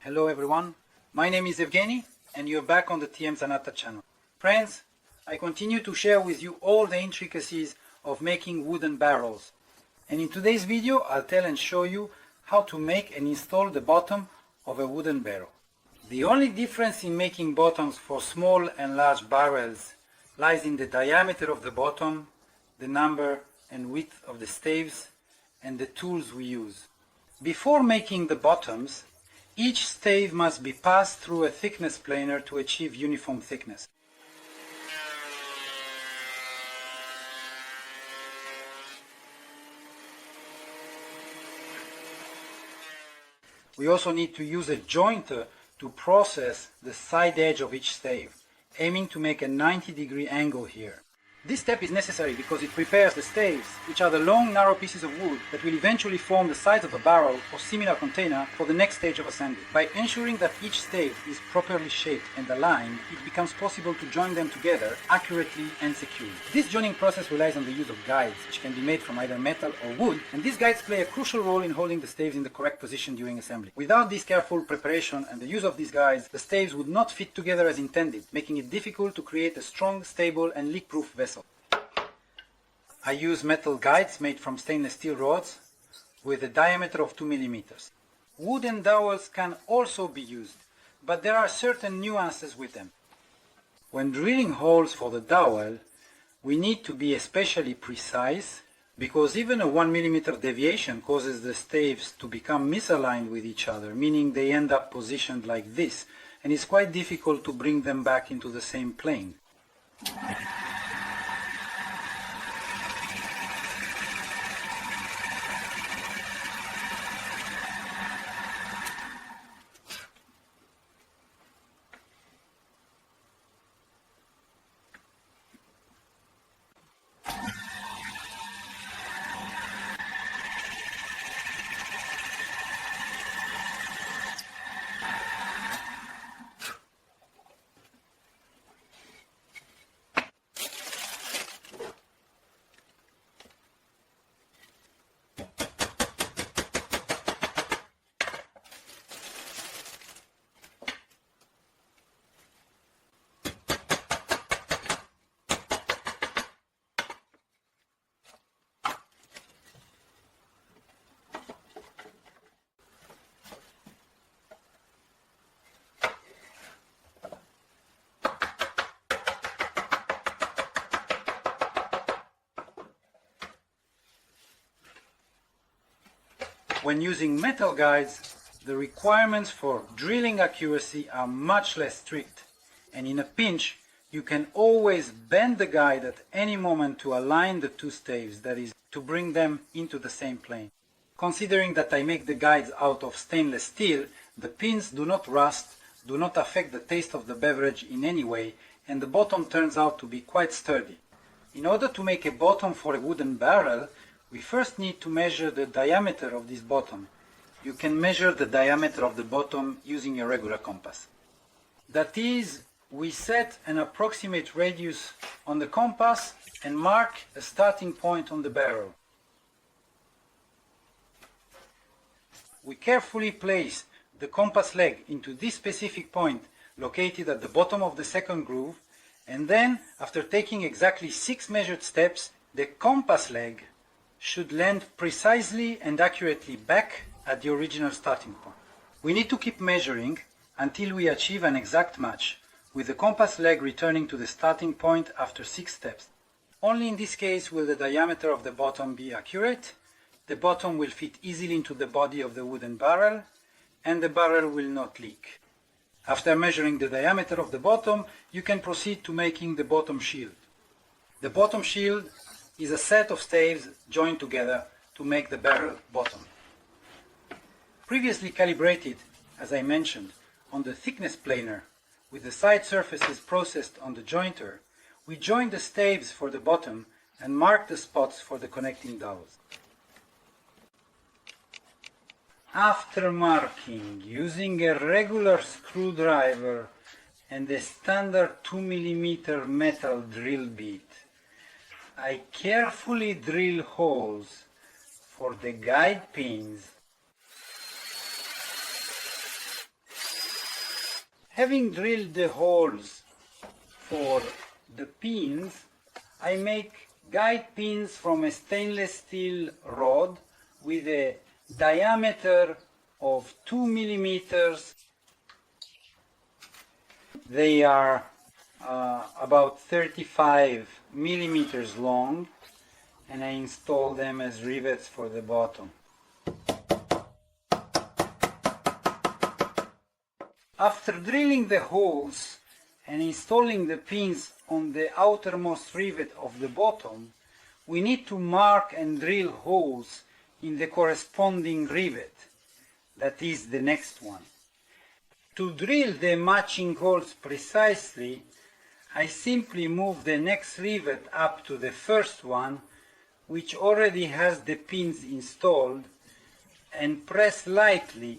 Hello everyone, my name is Evgeny and you're back on the ZHENATAN channel. Friends, I continue to share with you all the intricacies of making wooden barrels. And in today's video I'll tell and show you how to make and install the bottom of a wooden barrel. The only difference in making bottoms for small and large barrels lies in the diameter of the bottom, the number and width of the staves, and the tools we use. Before making the bottoms, each stave must be passed through a thickness planer to achieve uniform thickness. We also need to use a jointer to process the side edge of each stave, aiming to make a 90-degree angle here. This step is necessary because it prepares the staves, which are the long, narrow pieces of wood that will eventually form the sides of a barrel or similar container for the next stage of assembly. By ensuring that each stave is properly shaped and aligned, it becomes possible to join them together accurately and securely. This joining process relies on the use of guides, which can be made from either metal or wood, and these guides play a crucial role in holding the staves in the correct position during assembly. Without this careful preparation and the use of these guides, the staves would not fit together as intended, making it difficult to create a strong, stable and leak-proof vessel. I use metal guides made from stainless steel rods with a diameter of 2 mm. Wooden dowels can also be used, but there are certain nuances with them. When drilling holes for the dowel, we need to be especially precise because even a 1 mm deviation causes the staves to become misaligned with each other, meaning they end up positioned like this, and it's quite difficult to bring them back into the same plane. When using metal guides, the requirements for drilling accuracy are much less strict, and in a pinch, you can always bend the guide at any moment to align the two staves, that is, to bring them into the same plane. Considering that I make the guides out of stainless steel, the pins do not rust, do not affect the taste of the beverage in any way, and the bottom turns out to be quite sturdy. In order to make a bottom for a wooden barrel, we first need to measure the diameter of this bottom. You can measure the diameter of the bottom using a regular compass. That is, we set an approximate radius on the compass and mark a starting point on the barrel. We carefully place the compass leg into this specific point located at the bottom of the second groove, and then, after taking exactly 6 measured steps, the compass leg should land precisely and accurately back at the original starting point. We need to keep measuring until we achieve an exact match, with the compass leg returning to the starting point after 6 steps. Only in this case will the diameter of the bottom be accurate, the bottom will fit easily into the body of the wooden barrel, and the barrel will not leak. After measuring the diameter of the bottom, you can proceed to making the bottom shield. The bottom shield is a set of staves joined together to make the barrel bottom. Previously calibrated, as I mentioned, on the thickness planer with the side surfaces processed on the jointer, we join the staves for the bottom and mark the spots for the connecting dowels. After marking using a regular screwdriver and a standard 2 mm metal drill bit, I carefully drill holes for the guide pins Having drilled the holes for the pins, I make guide pins from a stainless steel rod with a diameter of 2 millimeters. They are about 35 millimeters long, and I install them as rivets for the bottom. After drilling the holes and installing the pins on the outermost rivet of the bottom, we need to mark and drill holes in the corresponding rivet, that is the next one. To drill the matching holes precisely, I simply move the next rivet up to the first one, which already has the pins installed, and press lightly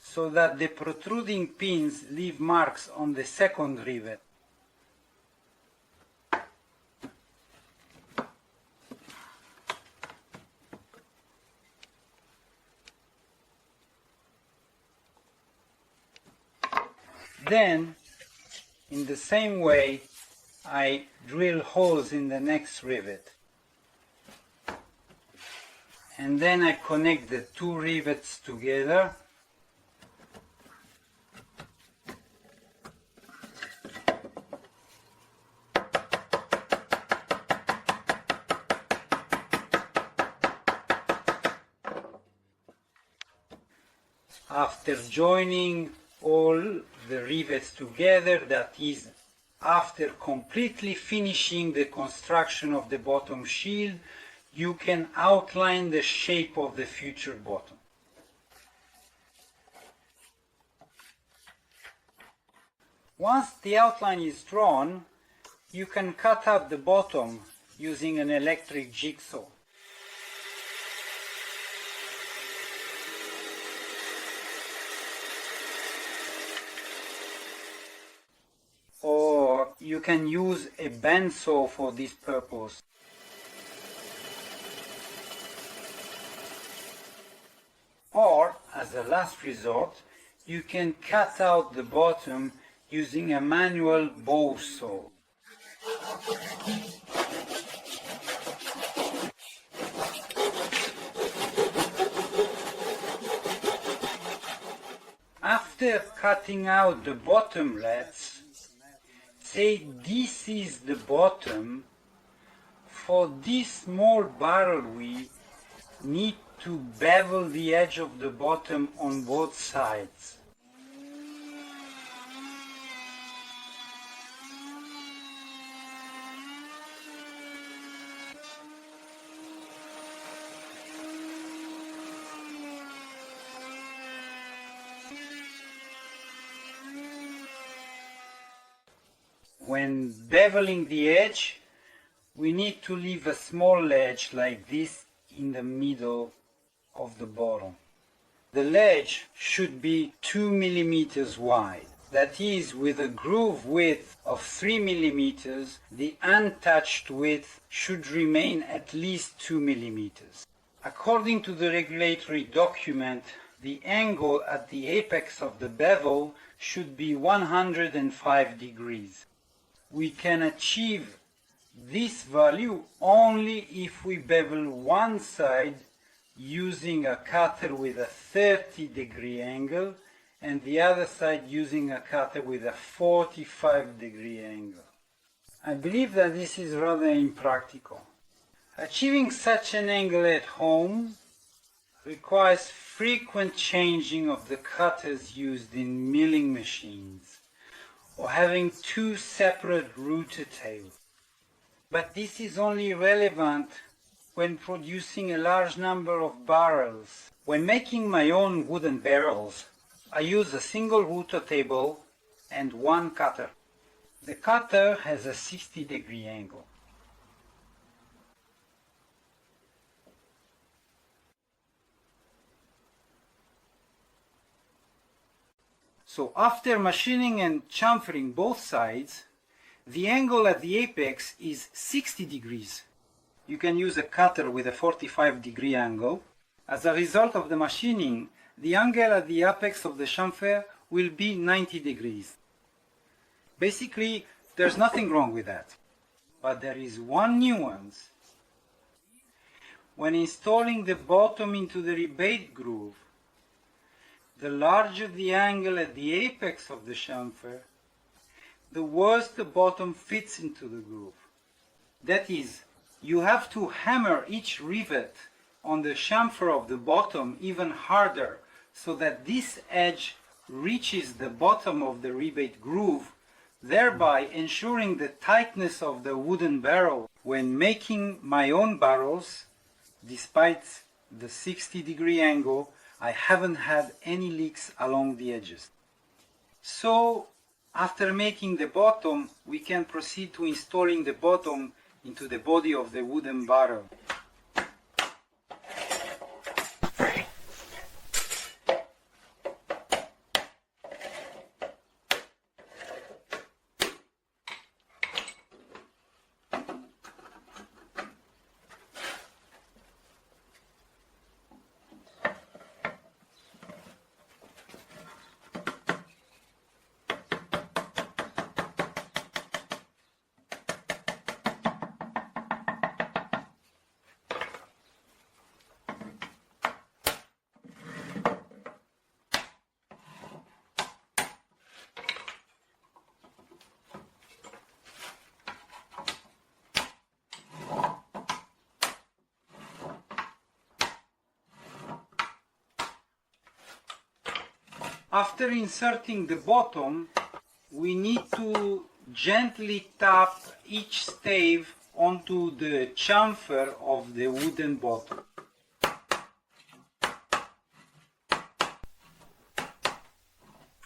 so that the protruding pins leave marks on the second rivet. Then, in the same way, I drill holes in the next rivet. And then I connect the two rivets together. After joining all the rivets together, that is, after completely finishing the construction of the bottom shield, you can outline the shape of the future bottom. Once the outline is drawn, you can cut out the bottom using an electric jigsaw. Or you can use a bandsaw for this purpose. Or, as a last resort, you can cut out the bottom using a manual bow saw. After cutting out the bottomlets, say this is the bottom. For this small barrel we need to bevel the edge of the bottom on both sides. When beveling the edge, we need to leave a small ledge like this in the middle of the bottom. The ledge should be 2 millimeters wide. That is, with a groove width of 3 millimeters, the untouched width should remain at least 2 millimeters. According to the regulatory document, the angle at the apex of the bevel should be 105 degrees. We can achieve this value only if we bevel one side using a cutter with a 30-degree angle and the other side using a cutter with a 45-degree angle. I believe that this is rather impractical. Achieving such an angle at home requires frequent changing of the cutters used in milling machines, or having two separate router tails. But this is only relevant when producing a large number of barrels. When making my own wooden barrels, I use a single router table and one cutter. The cutter has a 60-degree angle. So after machining and chamfering both sides, the angle at the apex is 60 degrees. You can use a cutter with a 45-degree angle. As a result of the machining, the angle at the apex of the chamfer will be 90 degrees. Basically, there's nothing wrong with that. But there is one nuance. When installing the bottom into the rebate groove, the larger the angle at the apex of the chamfer, the worse the bottom fits into the groove. That is, you have to hammer each rivet on the chamfer of the bottom even harder so that this edge reaches the bottom of the rebate groove, thereby ensuring the tightness of the wooden barrel. When making my own barrels, despite the 60-degree angle, I haven't had any leaks along the edges. So, after making the bottom, we can proceed to installing the bottom into the body of the wooden barrel. After inserting the bottom, we need to gently tap each stave onto the chamfer of the wooden bottom.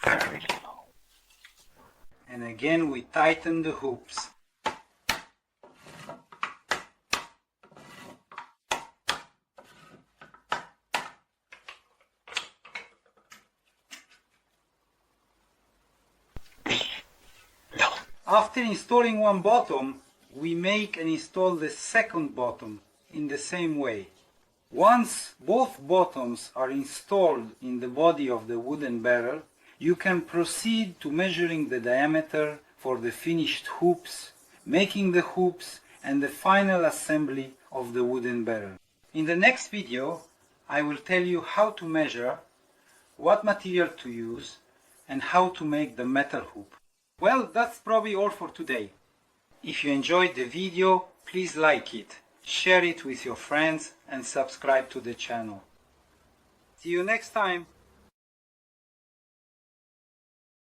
Very low. And again we tighten the hoops. After installing one bottom, we make and install the second bottom in the same way. Once both bottoms are installed in the body of the wooden barrel, you can proceed to measuring the diameter for the finished hoops, making the hoops and the final assembly of the wooden barrel. In the next video, I will tell you how to measure, what material to use, and how to make the metal hoop. Well, that's probably all for today. If you enjoyed the video, please like it, share it with your friends, and subscribe to the channel. See you next time!